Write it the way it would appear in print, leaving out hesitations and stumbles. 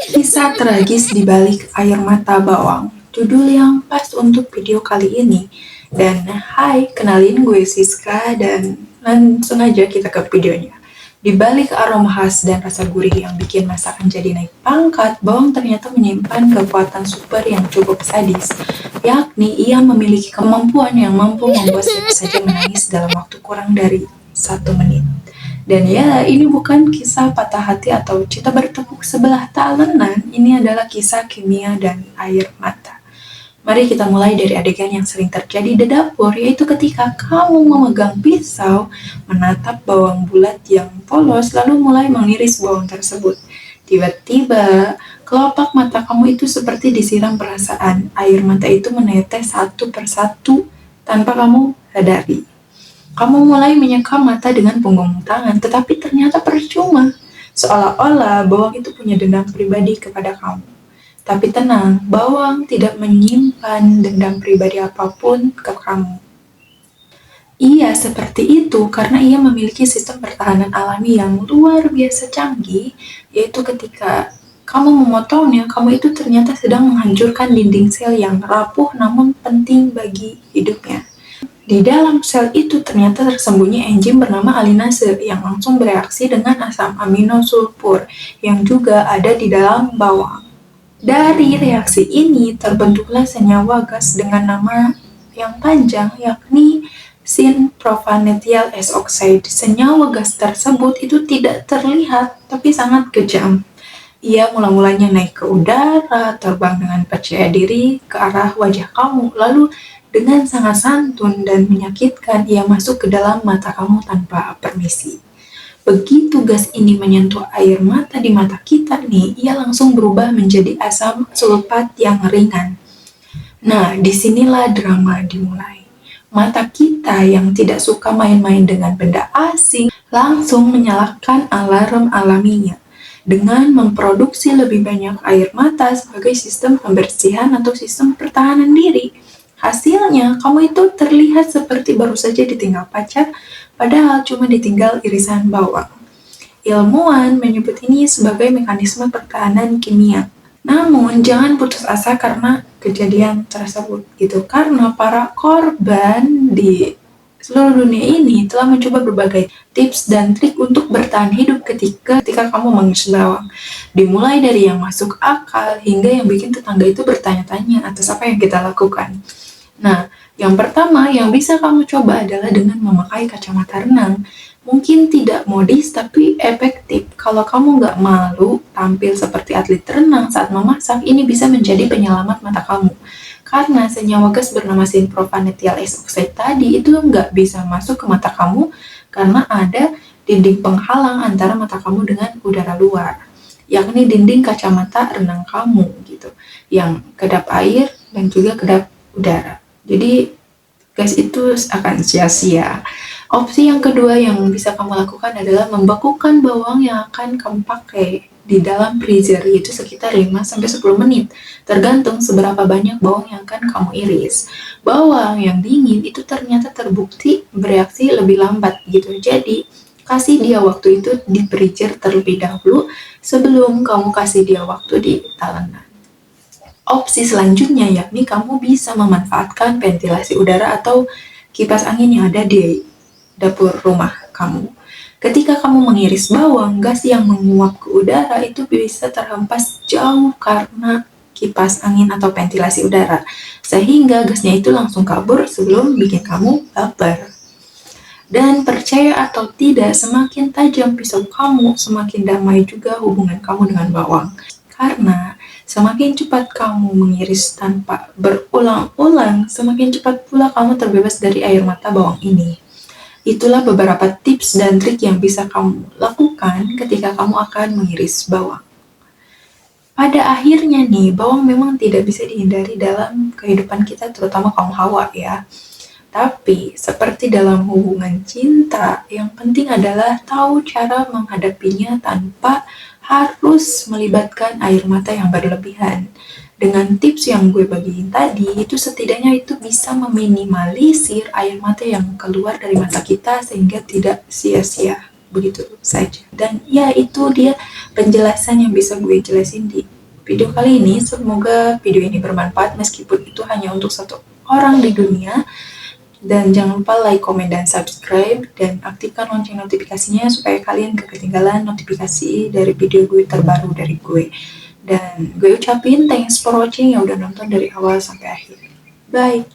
Kisah tragis di balik air mata bawang. Judul yang pas untuk video kali ini. Dan hai, kenalin gue Siska dan langsung aja kita ke videonya. Di balik aroma khas dan rasa gurih yang bikin masakan jadi naik pangkat, bawang ternyata menyimpan kekuatan super yang cukup sadis. Yakni ia memiliki kemampuan yang mampu membuat siapa saja menangis dalam waktu kurang dari 1 menit. Dan ya, ini bukan kisah patah hati atau cinta bertepuk sebelah tangan, ini adalah kisah kimia dan air mata. Mari kita mulai dari adegan yang sering terjadi di dapur, yaitu ketika kamu memegang pisau, menatap bawang bulat yang polos, lalu mulai mengiris bawang tersebut. Tiba-tiba, kelopak mata kamu itu seperti disiram perasaan. Air mata itu menetes satu persatu tanpa kamu sadari. Kamu mulai menyeka mata dengan punggung tangan, tetapi ternyata percuma. Seolah-olah bawang itu punya dendam pribadi kepada kamu. Tapi tenang, bawang tidak menyimpan dendam pribadi apapun ke kamu. Ia seperti itu karena ia memiliki sistem pertahanan alami yang luar biasa canggih, yaitu ketika kamu memotongnya, kamu itu ternyata sedang menghancurkan dinding sel yang rapuh namun penting bagi hidupnya. Di dalam sel itu ternyata tersembunyi enzim bernama alinase yang langsung bereaksi dengan asam amino sulfur yang juga ada di dalam bawang. Dari reaksi ini terbentuklah senyawa gas dengan nama yang panjang yakni sin-propanethyl S oxide. Senyawa gas tersebut itu tidak terlihat tapi sangat kejam. Ia mula-mulanya naik ke udara, terbang dengan percaya diri ke arah wajah kamu, lalu dengan sangat santun dan menyakitkan, ia masuk ke dalam mata kamu tanpa permisi. Begitu gas ini menyentuh air mata di mata kita nih, ia langsung berubah menjadi asam sulfat yang ringan. Nah, disinilah drama dimulai. Mata kita yang tidak suka main-main dengan benda asing langsung menyalakan alarm alaminya dengan memproduksi lebih banyak air mata sebagai sistem pembersihan atau sistem pertahanan diri. Hasilnya, kamu itu terlihat seperti baru saja ditinggal pacar, padahal cuma ditinggal irisan bawang. Ilmuwan menyebut ini sebagai mekanisme pertahanan kimia. Namun, jangan putus asa karena kejadian tersebut, gitu. Karena para korban di seluruh dunia ini telah mencoba berbagai tips dan trik untuk bertahan hidup ketika kamu mengiris bawang. Dimulai dari yang masuk akal hingga yang bikin tetangga itu bertanya-tanya atas apa yang kita lakukan. Nah, yang pertama yang bisa kamu coba adalah dengan memakai kacamata renang. Mungkin tidak modis tapi efektif. Kalau kamu nggak malu tampil seperti atlet renang saat memasak, ini bisa menjadi penyelamat mata kamu. Karena senyawa gas bernama sin-propanethyl S oxide tadi itu nggak bisa masuk ke mata kamu karena ada dinding penghalang antara mata kamu dengan udara luar, yakni dinding kacamata renang kamu gitu, yang kedap air dan juga kedap udara. Jadi gas itu akan sia-sia. Opsi yang kedua yang bisa kamu lakukan adalah membekukan bawang yang akan kamu pakai di dalam freezer, yaitu sekitar 5-10 menit, tergantung seberapa banyak bawang yang akan kamu iris. Bawang yang dingin itu ternyata terbukti bereaksi lebih lambat gitu, jadi kasih dia waktu itu di freezer terlebih dahulu sebelum kamu kasih dia waktu di talenan. Opsi selanjutnya yakni kamu bisa memanfaatkan ventilasi udara atau kipas angin yang ada di dapur rumah kamu. Ketika kamu mengiris bawang, gas yang menguap ke udara itu bisa terhempas jauh karena kipas angin atau ventilasi udara, sehingga gasnya itu langsung kabur sebelum bikin kamu lapar. Dan percaya atau tidak, semakin tajam pisau kamu, semakin damai juga hubungan kamu dengan bawang. Karena semakin cepat kamu mengiris tanpa berulang-ulang, semakin cepat pula kamu terbebas dari air mata bawang ini. Itulah beberapa tips dan trik yang bisa kamu lakukan ketika kamu akan mengiris bawang. Pada akhirnya nih, bawang memang tidak bisa dihindari dalam kehidupan kita, terutama kaum hawa ya. Tapi, seperti dalam hubungan cinta, yang penting adalah tahu cara menghadapinya tanpa harus melibatkan air mata yang berlebihan. Dengan tips yang gue bagiin tadi, itu setidaknya itu bisa meminimalisir air mata yang keluar dari mata kita sehingga tidak sia-sia. Begitu saja. Dan ya itu dia penjelasan yang bisa gue jelasin di video kali ini. Semoga video ini bermanfaat meskipun itu hanya untuk satu orang di dunia. Dan jangan lupa like, komen, dan subscribe, dan aktifkan lonceng notifikasinya supaya kalian gak ketinggalan notifikasi dari video gue terbaru dari gue. Dan gue ucapin thanks for watching yang udah nonton dari awal sampai akhir. Bye!